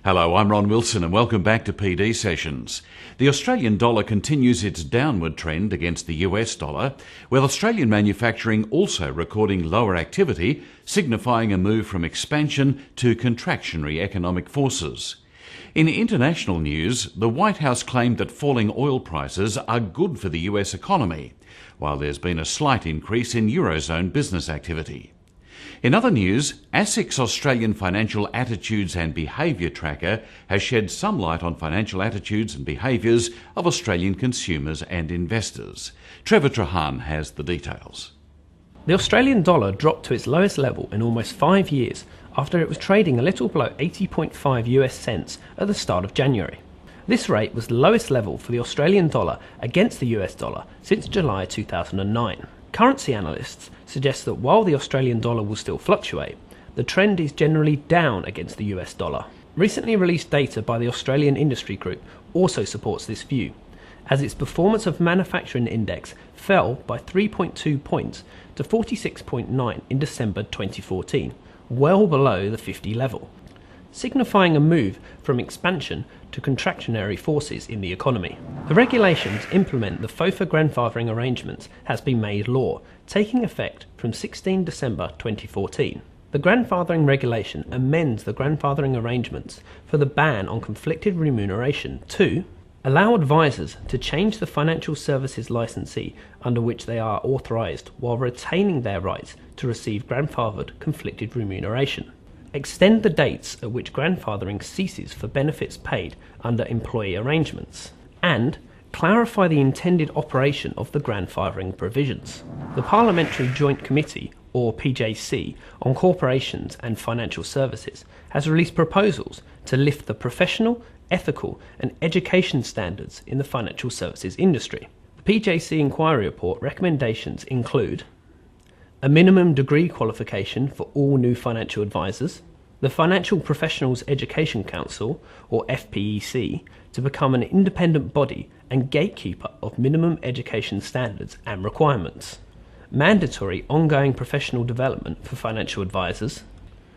Hello, I'm Ron Wilson and welcome back to PD Sessions. The Australian dollar continues its downward trend against the US dollar, with Australian manufacturing also recording lower activity, signifying a move from expansion to contractionary economic forces. In international news, the White House claimed that falling oil prices are good for the US economy, while there's been a slight increase in eurozone business activity. In other news, ASIC's Australian Financial Attitudes and Behaviour Tracker has shed some light on financial attitudes and behaviours of Australian consumers and investors. Trevor Trahan has the details. The Australian dollar dropped to its lowest level in almost 5 years after it was trading a little below 80.5 US cents at the start of January. This rate was the lowest level for the Australian dollar against the US dollar since July 2009. Currency analysts suggest that while the Australian dollar will still fluctuate, the trend is generally down against the US dollar. Recently released data by the Australian Industry Group also supports this view, as its performance of manufacturing index fell by 3.2 points to 46.9 in December 2014, well below the 50 level, signifying a move from expansion to contractionary forces in the economy. The regulations implement the FOFA grandfathering arrangements has been made law, taking effect from 16 December 2014. The grandfathering regulation amends the grandfathering arrangements for the ban on conflicted remuneration to allow advisors to change the financial services licensee under which they are authorised while retaining their rights to receive grandfathered conflicted remuneration, extend the dates at which grandfathering ceases for benefits paid under employee arrangements, and clarify the intended operation of the grandfathering provisions. The Parliamentary Joint Committee, or PJC, on Corporations and Financial Services has released proposals to lift the professional, ethical and education standards in the financial services industry. The PJC inquiry report recommendations include a minimum degree qualification for all new financial advisors, the Financial Professionals Education Council, or FPEC, to become an independent body and gatekeeper of minimum education standards and requirements, mandatory ongoing professional development for financial advisors,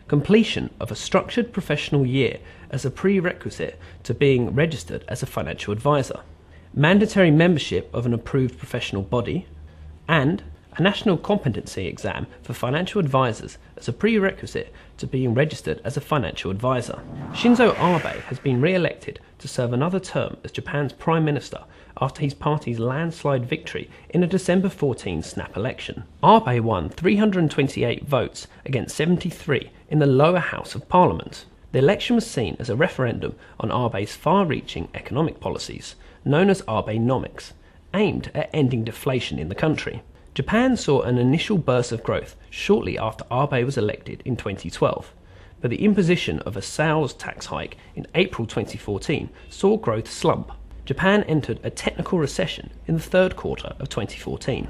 completion of a structured professional year as a prerequisite to being registered as a financial advisor, mandatory membership of an approved professional body, and a national competency exam for financial advisors as a prerequisite to being registered as a financial advisor. Shinzo Abe has been re-elected to serve another term as Japan's Prime Minister after his party's landslide victory in a December 14 snap election. Abe won 328 votes against 73 in the lower house of Parliament. The election was seen as a referendum on Abe's far-reaching economic policies, known as Abenomics, aimed at ending deflation in the country. Japan saw an initial burst of growth shortly after Abe was elected in 2012, but the imposition of a sales tax hike in April 2014 saw growth slump. Japan entered a technical recession in the third quarter of 2014.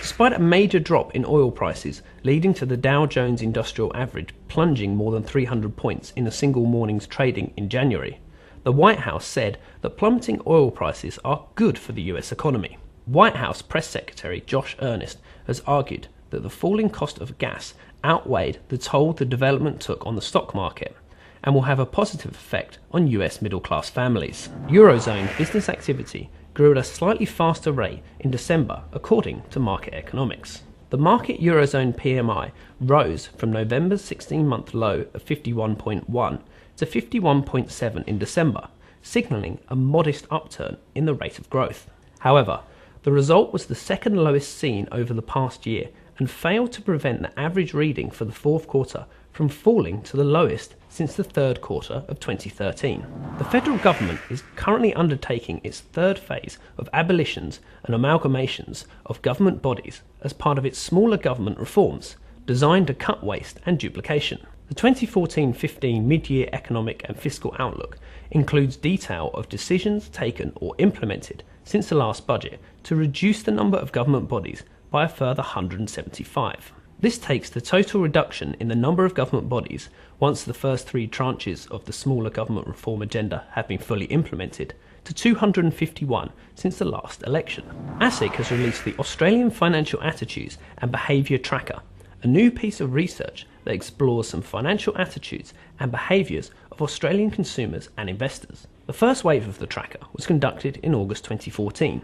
Despite a major drop in oil prices leading to the Dow Jones Industrial Average plunging more than 300 points in a single morning's trading in January, the White House said that plummeting oil prices are good for the US economy. White House Press Secretary Josh Earnest has argued that the falling cost of gas outweighed the toll the development took on the stock market and will have a positive effect on US middle-class families. Eurozone business activity grew at a slightly faster rate in December, according to Market Economics. The market Eurozone PMI rose from November's 16-month low of 51.1 to 51.7 in December, signalling a modest upturn in the rate of growth. However, the result was the second lowest seen over the past year and failed to prevent the average reading for the fourth quarter from falling to the lowest since the third quarter of 2013. The federal government is currently undertaking its third phase of abolitions and amalgamations of government bodies as part of its smaller government reforms designed to cut waste and duplication. The 2014-15 mid-year economic and fiscal outlook includes detail of decisions taken or implemented since the last budget to reduce the number of government bodies by a further 175. This takes the total reduction in the number of government bodies, once the first three tranches of the smaller government reform agenda have been fully implemented, to 251 since the last election. ASIC has released the Australian Financial Attitudes and Behaviour Tracker, a new piece of research that explores some financial attitudes and behaviours of Australian consumers and investors. The first wave of the tracker was conducted in August 2014.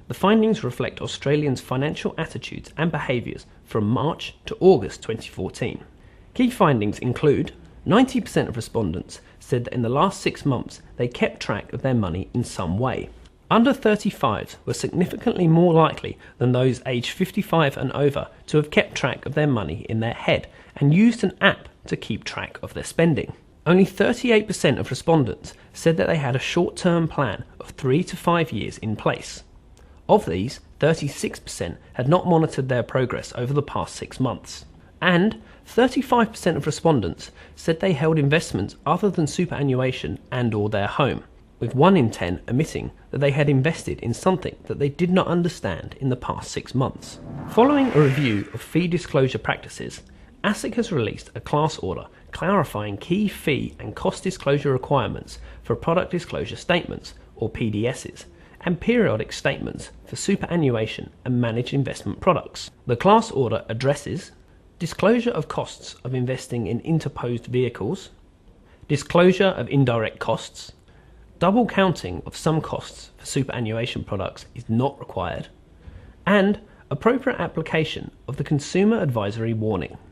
The findings reflect Australians' financial attitudes and behaviours from March to August 2014. Key findings include 90% of respondents said that in the last 6 months they kept track of their money in some way. Under 35s were significantly more likely than those aged 55 and over to have kept track of their money in their head and used an app to keep track of their spending. Only 38% of respondents said that they had a short-term plan of 3 to 5 years in place. Of these, 36% had not monitored their progress over the past 6 months. And 35% of respondents said they held investments other than superannuation and/or their home, with 1 in 10 admitting that they had invested in something that they did not understand in the past 6 months. Following a review of fee disclosure practices, ASIC has released a class order clarifying key fee and cost disclosure requirements for product disclosure statements, or PDSs, and periodic statements for superannuation and managed investment products. The class order addresses disclosure of costs of investing in interposed vehicles, disclosure of indirect costs, double counting of some costs for superannuation products is not required, and appropriate application of the consumer advisory warning.